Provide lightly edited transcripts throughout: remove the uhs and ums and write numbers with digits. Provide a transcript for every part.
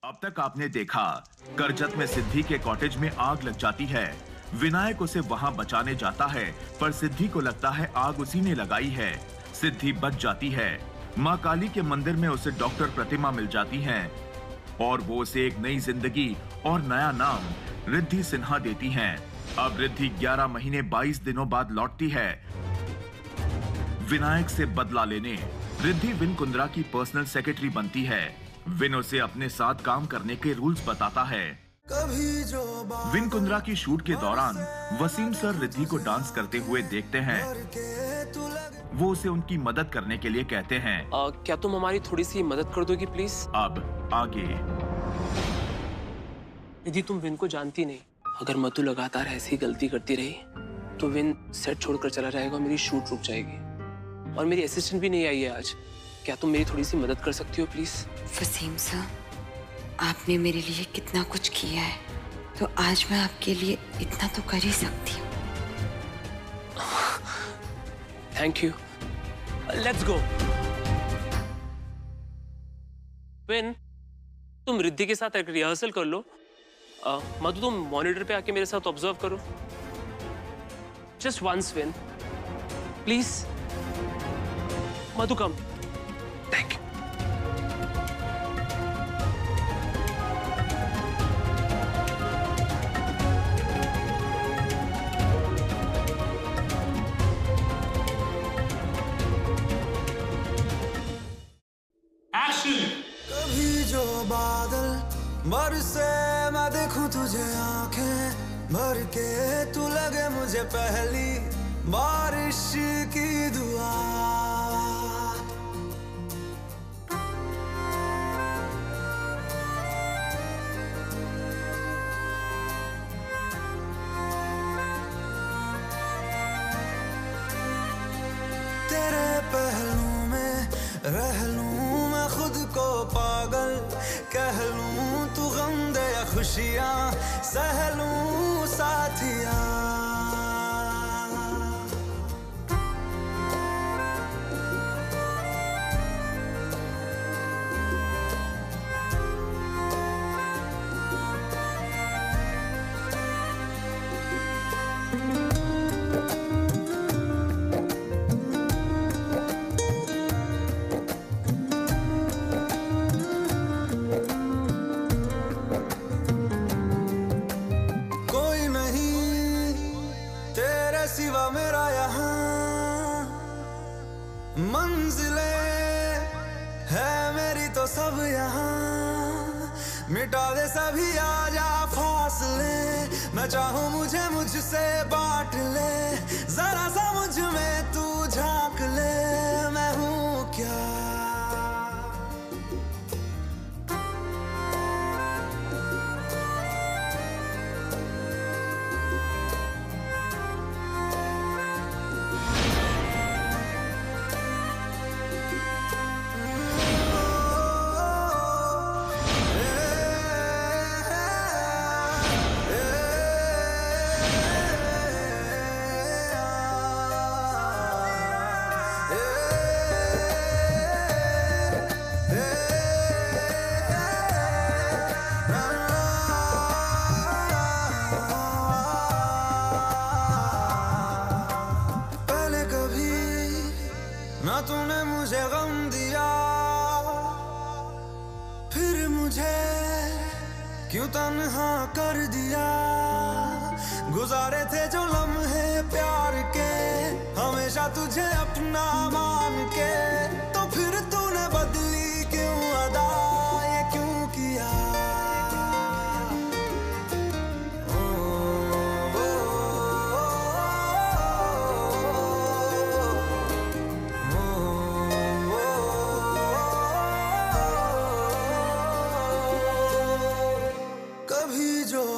अब तक आपने देखा, करजत में सिद्धि के कॉटेज में आग लग जाती है। विनायक उसे वहां बचाने जाता है, पर सिद्धि को लगता है आग उसी ने लगाई है। सिद्धि बच जाती है। मां काली के मंदिर में उसे डॉक्टर प्रतिमा मिल जाती है और वो उसे एक नई जिंदगी और नया नाम रिद्धि सिन्हा देती हैं। अब रिद्धि 11 महीने 22 दिनों बाद लौटती है विनायक से बदला लेने। रिद्धि विन कुंद्रा की पर्सनल सेक्रेटरी बनती है। विन उसे अपने साथ काम करने के रूल्स बताता है। विन कुंद्रा की शूट के दौरान वसीम सर रिद्धि को डांस करते हुए देखते हैं। वो उसे उनकी मदद करने के लिए कहते हैं। क्या तुम हमारी थोड़ी सी मदद कर दोगी प्लीज? अब आगे। रिद्धि, तुम विन को जानती नहीं। अगर मधु लगातार ऐसी गलती करती रही तो विन सेट छोड़कर चला जाएगा और मेरी शूट रुक जाएगी। और मेरी असिस्टेंट भी नहीं आई है आज। क्या तुम मेरी थोड़ी सी मदद कर सकती हो प्लीज? वसीम सर, आपने मेरे लिए कितना कुछ किया है, तो आज मैं आपके लिए इतना तो कर ही सकती हूँ। Thank you. Let's go. Win, तुम रिद्धि के साथ एक रिहर्सल कर लो। मधु, तुम मॉनिटर पे आके मेरे साथ ऑब्जर्व करो। Just once win, please. Madhu, come. Thank you. कभी जो बादल बरसे मैं देखूं तुझे आंखें भर के, तू लगे मुझे पहली बारिश की दुआ। तेरे पहलू में रह लूं मैं खुद को पागल, कह लूं तू गम दे या खुशियां सह लूं साथिया। सिवा मेरा यहाँ मंजिले है मेरी तो सब यहाँ, मिटा दे सभी आजा फासले, मैं चाहूँ मुझे मुझसे बांट ले, जरा सा मुझ में तू झांक ले, मैं हूँ क्या। ना तूने मुझे गम दिया, फिर मुझे क्यों तन्हा कर दिया। गुजारे थे जो लम्हे प्यार के, हमेशा तुझे अपना मान के, तो फिर तूने बदली क्यों अदा, ये क्यों किया।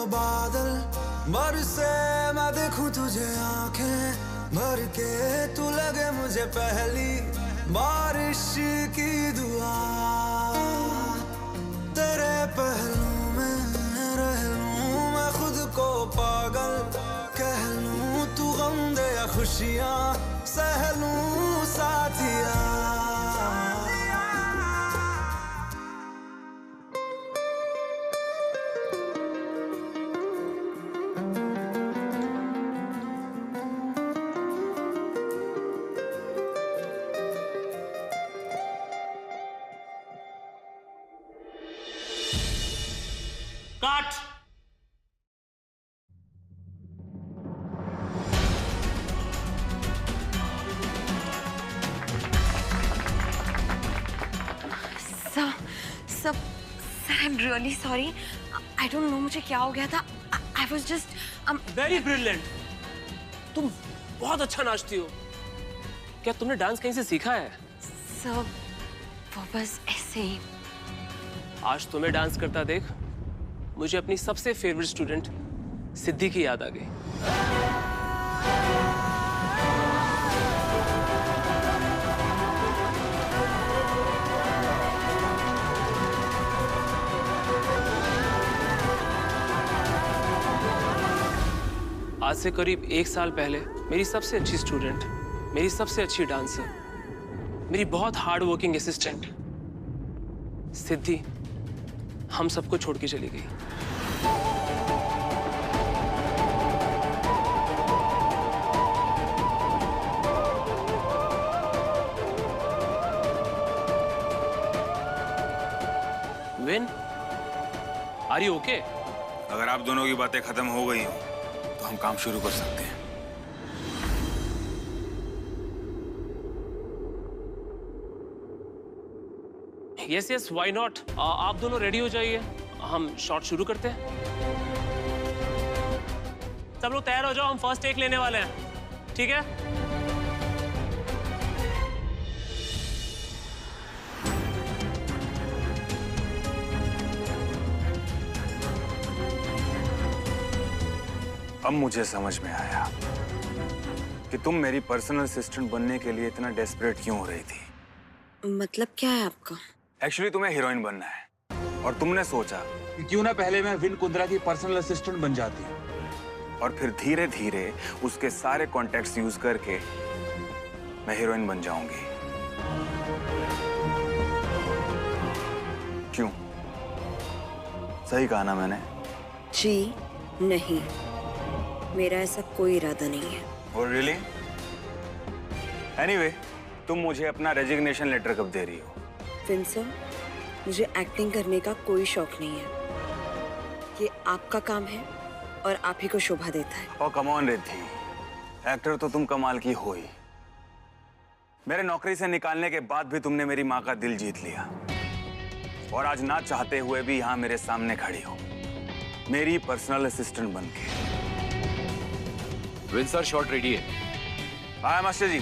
बादल बरसे मैं देखूं तुझे आंखें भर के, तू लगे मुझे पहली बारिश की दुआ। तेरे पहलू में रह लूं मैं खुद को पागल, कह लूं तू गम दे या खुशियां सह लूं साथिया। काट। Sir sir sir I am really sorry. I don't know मुझे क्या हो गया था। I was just very brilliant. तुम बहुत अच्छा नाचती हो। क्या तुमने डांस कहीं से सीखा है? सर वो बस ऐसे ही। आज तुम्हें डांस करता देख मुझे अपनी सबसे फेवरेट स्टूडेंट सिद्धि की याद आ गई। आज से करीब 1 साल पहले मेरी सबसे अच्छी स्टूडेंट, मेरी सबसे अच्छी डांसर, मेरी बहुत हार्ड वर्किंग असिस्टेंट सिद्धि हम सबको छोड़ के चली गई। Win, are you okay? अगर आप दोनों की बातें खत्म हो गई हो तो हम काम शुरू कर सकते हैं। Yes yes, why not. आप दोनों रेडी हो जाइए, हम शॉट शुरू करते हैं। सब लोग तैयार हो जाओ, हम फर्स्ट टेक लेने वाले हैं, ठीक है? अब मुझे समझ में आया कि तुम मेरी पर्सनल असिस्टेंट बनने के लिए इतना डेस्परेट क्यों हो रही थी। मतलब क्या है आपका? एक्चुअली तुम्हें हीरोइन बनना है और तुमने सोचा कि क्यों ना पहले मैं विन कुंद्रा की पर्सनल असिस्टेंट बन जाती। और फिर धीरे धीरे उसके सारे कॉन्टेक्ट्स यूज करके मैं हीरोइन बन जाऊंगी। क्यों? सही कहा ना मैंने? जी नहीं, मेरा ऐसा कोई इरादा नहीं है। और रियली? एनीवे, तुम मुझे अपना रेजिग्नेशन लेटर कब दे रही हो? फिन सर, मुझे एक्टिंग करने का कोई शौक नहीं है। ये आपका काम है और आप ही को शोभा देता है। और कम ऑन रिद्धि, एक्टर तो तुम कमाल की हो ही। मेरे नौकरी से निकालने के बाद भी तुमने मेरी माँ का दिल जीत लिया और आज ना चाहते हुए भी यहाँ मेरे सामने खड़ी हो, मेरी पर्सनल असिस्टेंट बनके। विन सर, शॉट रेडी है। हाँ मास्टर जी।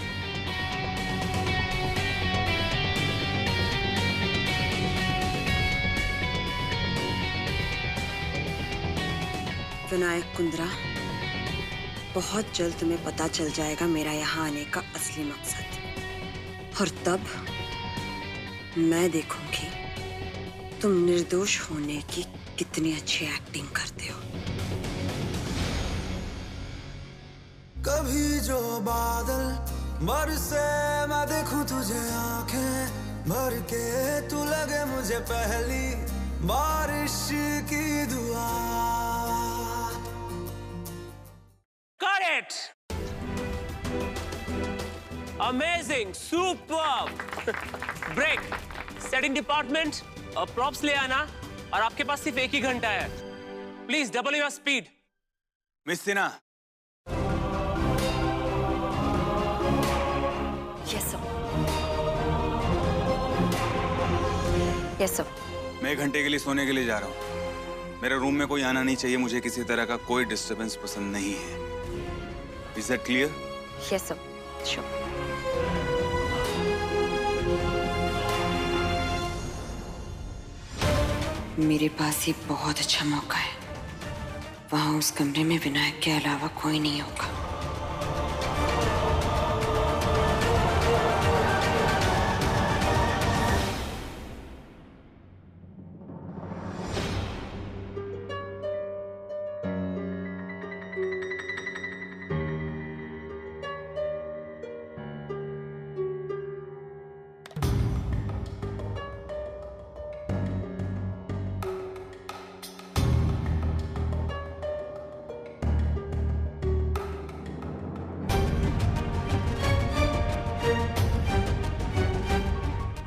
विनायक कुंद्रा, बहुत जल्द तुम्हें पता चल जाएगा मेरा यहाँ आने का असली मकसद। और तब मैं देखूंगी तुम निर्दोष होने की कितनी अच्छी एक्टिंग करते हो। कभी जो बादल बरसे मैं देखूं तुझे आंखें भर के, तू लगे मुझे पहली बारिश की दुआ। Got it! Amazing, superb. Break. Setting department, props ले आना और आपके पास सिर्फ 1 ही घंटा है। Please double your speed. Miss Sinha, yes sir. Yes sir. मैं 1 घंटे के लिए सोने के लिए जा रहा हूँ। मेरे रूम में कोई आना नहीं चाहिए, मुझे किसी तरह का कोई डिस्टरबेंस पसंद नहीं है। Is that clear? Yes sir, sure. मेरे पास ये बहुत अच्छा मौका है। वहां उस कमरे में विनायक के अलावा कोई नहीं होगा।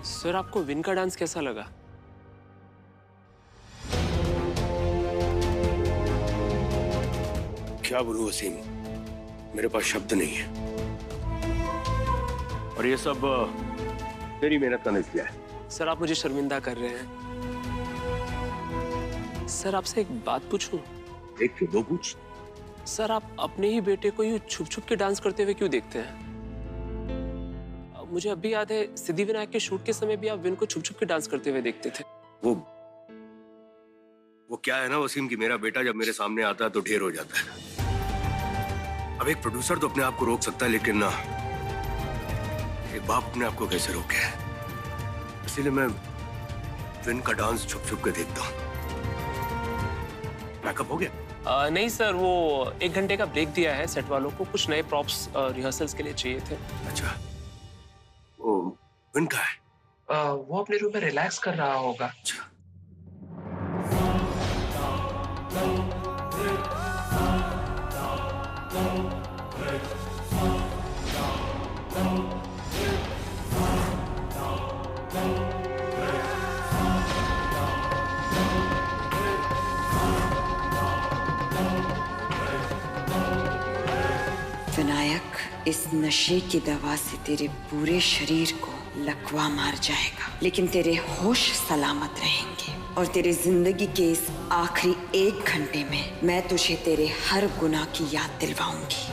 सर, आपको विन का डांस कैसा लगा? क्या बोलूं वसीम, मेरे पास शब्द नहीं है। और ये सब तेरी मेहनत का नतीजा है। सर आप मुझे शर्मिंदा कर रहे हैं। सर आपसे एक बात पूछूं? एक क्यों, दो पूछ। सर आप अपने ही बेटे को यूं छुप छुप के डांस करते हुए क्यों देखते हैं? मुझे अभी याद है सिद्धिविनायक के शूट के समय भी आप विन को छुप छुप के डांस करते हुए देखते थे। वो क्या है ना वसीम, कि मेरा बेटा जब मेरे सामने आता है तो ढेर हो जाता है। अब एक प्रोड्यूसर तो अपने आप को रोक सकता है, लेकिन ना एक बाप अपने आप को कैसे रोके? इसीलिए मैं विन का डांस छुप छुप के देखता हूँ। मैकअप हो गया? नहीं सर, वो 1 घंटे का ब्रेक दिया है सेट वालों को, कुछ नए प्रॉप्स रिहर्सल्स के लिए चाहिए थे। अच्छा, वो विन का है? वो अपने रूम में रिलैक्स कर रहा होगा। अच्छा। विनायक, इस नशे की दवा से तेरे पूरे शरीर को लकवा मार जाएगा, लेकिन तेरे होश सलामत रहेंगे। और तेरे जिंदगी के इस आखिरी 1 घंटे में मैं तुझे तेरे हर गुनाह की याद दिलवाऊंगी।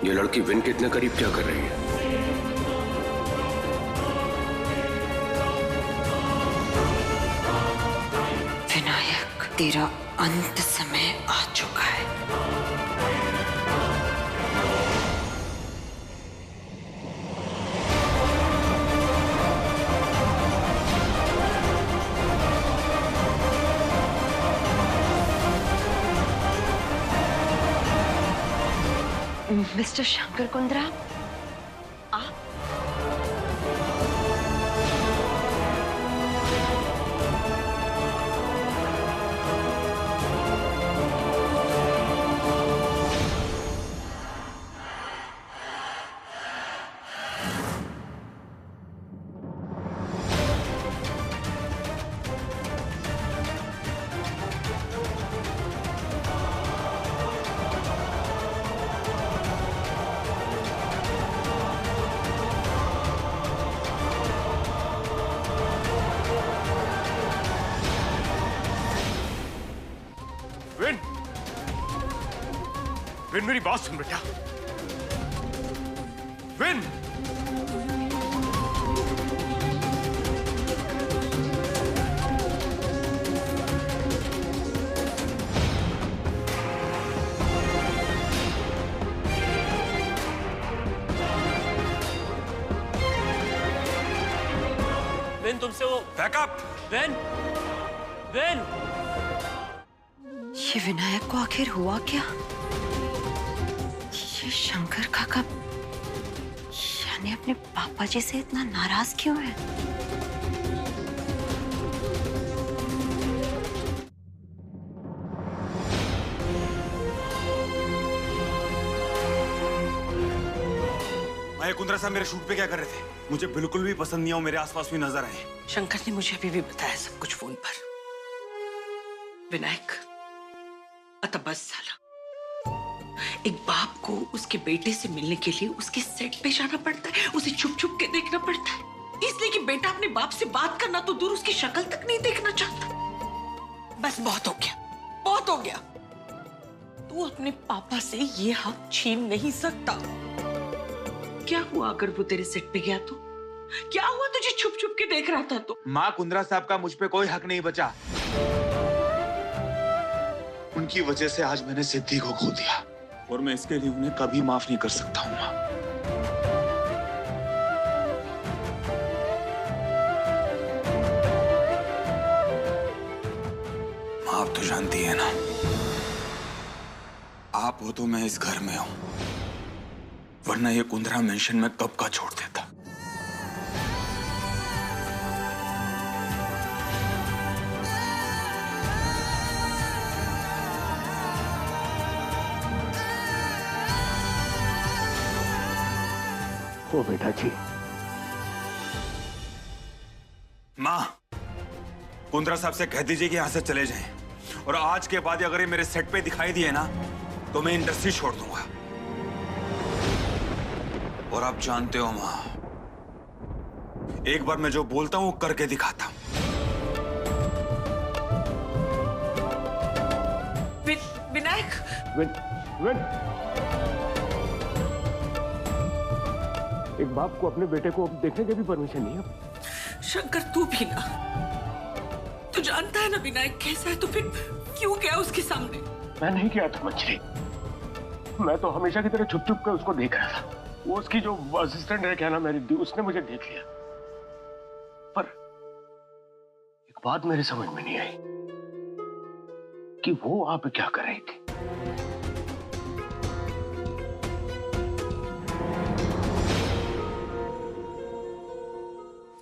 ये लड़की विन के इतने करीब क्या कर रही है? विनायक, तेरा अंत समय आ चुका है। मिस्टर शंकर कुंद्रा, आप? विन मेरी बात सुन बेटा। विन विन तुमसे वो बैकअप। विन विन ये विनायक को आखिर हुआ क्या? ये शंकर काका यानी अपने पापा जी से इतना नाराज क्यों है? भाई कुंद्रा साहब मेरे शूट पे क्या कर रहे थे? मुझे बिल्कुल भी पसंद नहीं आओ, मेरे आसपास भी नजर आए। शंकर ने मुझे अभी भी बताया सब कुछ फोन पर। विनायक अतः बस साला, एक बाप को उसके बेटे से मिलने के लिए उसके सेट पे जाना पड़ता है, उसे छुप छुप के देखना पड़ता है, इसलिए कि बेटा अपने बाप से बात करना तो दूर उसकी शक्ल तक नहीं देखना चाहता। बस बहुत हो गया, बहुत हो गया। तू अपने पापा से ये हक छीन नहीं सकता। क्या हुआ अगर वो तेरे सेट पे गया तो? क्या हुआ तुझे छुप छुप के देख रहा था तो? माँ, कुंद्रा साहब का मुझ पे कोई हक नहीं बचा। उनकी वजह से आज मैंने सिद्धि को खो दिया और मैं इसके लिए उन्हें कभी माफ नहीं कर सकता हूँ माँ। माँ आप तो जानती है ना, आप हो तो मैं इस घर में हूं, वरना ये कुंद्रा मेंशन में कब का छोड़ देता। ओ बेटा जी। माँ, कुंद्रा साहब से कह दीजिए कि यहां से चले जाएं, और आज के बाद अगर ये मेरे सेट पे दिखाई दिए ना तो मैं इंडस्ट्री छोड़ दूंगा। और आप जानते हो माँ, एक बार मैं जो बोलता हूं वो करके दिखाता हूं। विनायक, विन एक बाप को अपने बेटे को देखने की भी परमिशन नहीं है। शंकर तू भी ना, तू जानता है ना विनायक कैसा है, तो फिर क्यों गया उसके सामने? मैं नहीं किया था मंजरी, मैं तो हमेशा की तरह छुप छुप कर उसको देख रहा था। वो उसकी जो असिस्टेंट है क्या ना मेरी, उसने मुझे देख लिया, पर एक बात मेरे समझ में नहीं आई कि वो वहां पे क्या कर रही थी।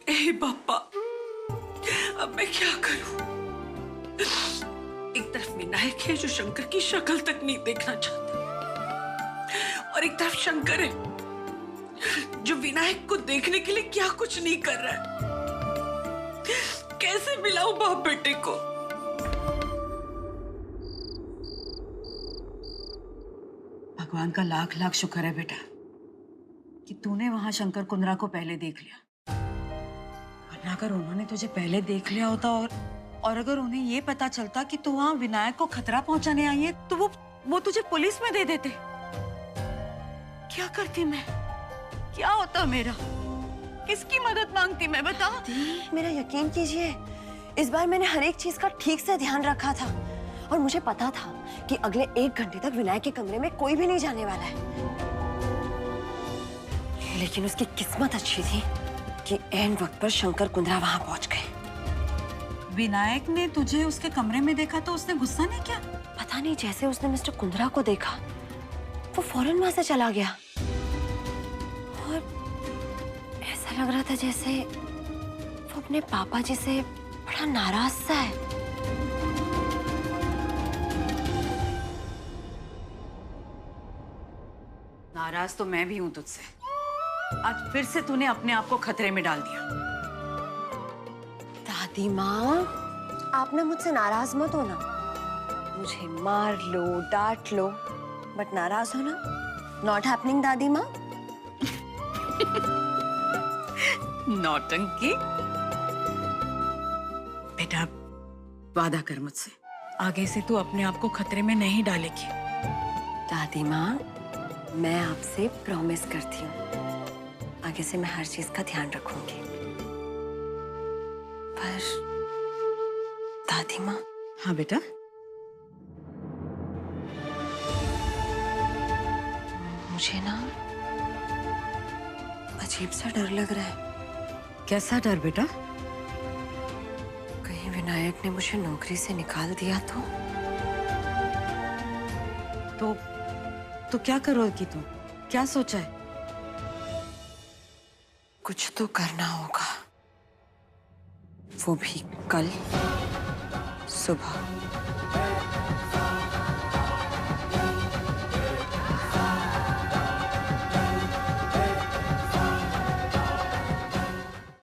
ए बापा, अब मैं क्या करूं? एक तरफ विनायक है जो शंकर की शक्ल तक नहीं देखना चाहता, और एक तरफ शंकर है जो विनायक को देखने के लिए क्या कुछ नहीं कर रहा है। कैसे मिलाऊं बाप बेटे को? भगवान का लाख लाख शुक्र है बेटा कि तूने वहां शंकर कुंद्रा को पहले देख लिया, वरना अगर उन्होंने तुझे पहले देख लिया होता और अगर उन्हें ये पता चलता कि तू वहां विनायक को खतरा पहुंचाने आई है, तो वो तुझे पुलिस में दे देते। क्या करती मैं? क्या होता मेरा? किसकी मदद मांगती मैं, बता? मेरा यकीन कीजिए, इस बार मैंने हर एक चीज का ठीक से ध्यान रखा था और मुझे पता था कि अगले 1 घंटे तक विनायक के कमरे में कोई भी नहीं जाने वाला है। लेकिन उसकी किस्मत अच्छी थी कि ऐन वक्त पर शंकर कुंद्रा वहां पहुंच गए। विनायक ने तुझे उसके कमरे में देखा तो उसने गुस्सा नहीं किया? पता नहीं, जैसे उसने मिस्टर कुंद्रा को देखा वो फौरन वहां से चला गया और ऐसा लग रहा था जैसे वो अपने पापा जी से बड़ा नाराज सा है। नाराज तो मैं भी हूं तुझसे। आज फिर से तूने अपने आप को खतरे में डाल दिया। दादी माँ, आप ना मुझसे नाराज मत होना। मुझे मार लो, डांट लो, बट नाराज होना नॉट हैपनिंग दादी माँ। नौटंकी। बेटा वादा कर मुझसे, आगे से तू अपने आप को खतरे में नहीं डालेगी। दादी माँ, मैं आपसे प्रॉमिस करती हूँ आगे से मैं हर चीज का ध्यान रखूंगी। पर दादी माँ। हाँ बेटा। मुझे ना अजीब सा डर लग रहा है। कैसा डर बेटा? कहीं विनायक ने मुझे नौकरी से निकाल दिया तो क्या करोगी तुम? क्या सोचा है? कुछ तो करना होगा, वो भी कल सुबह।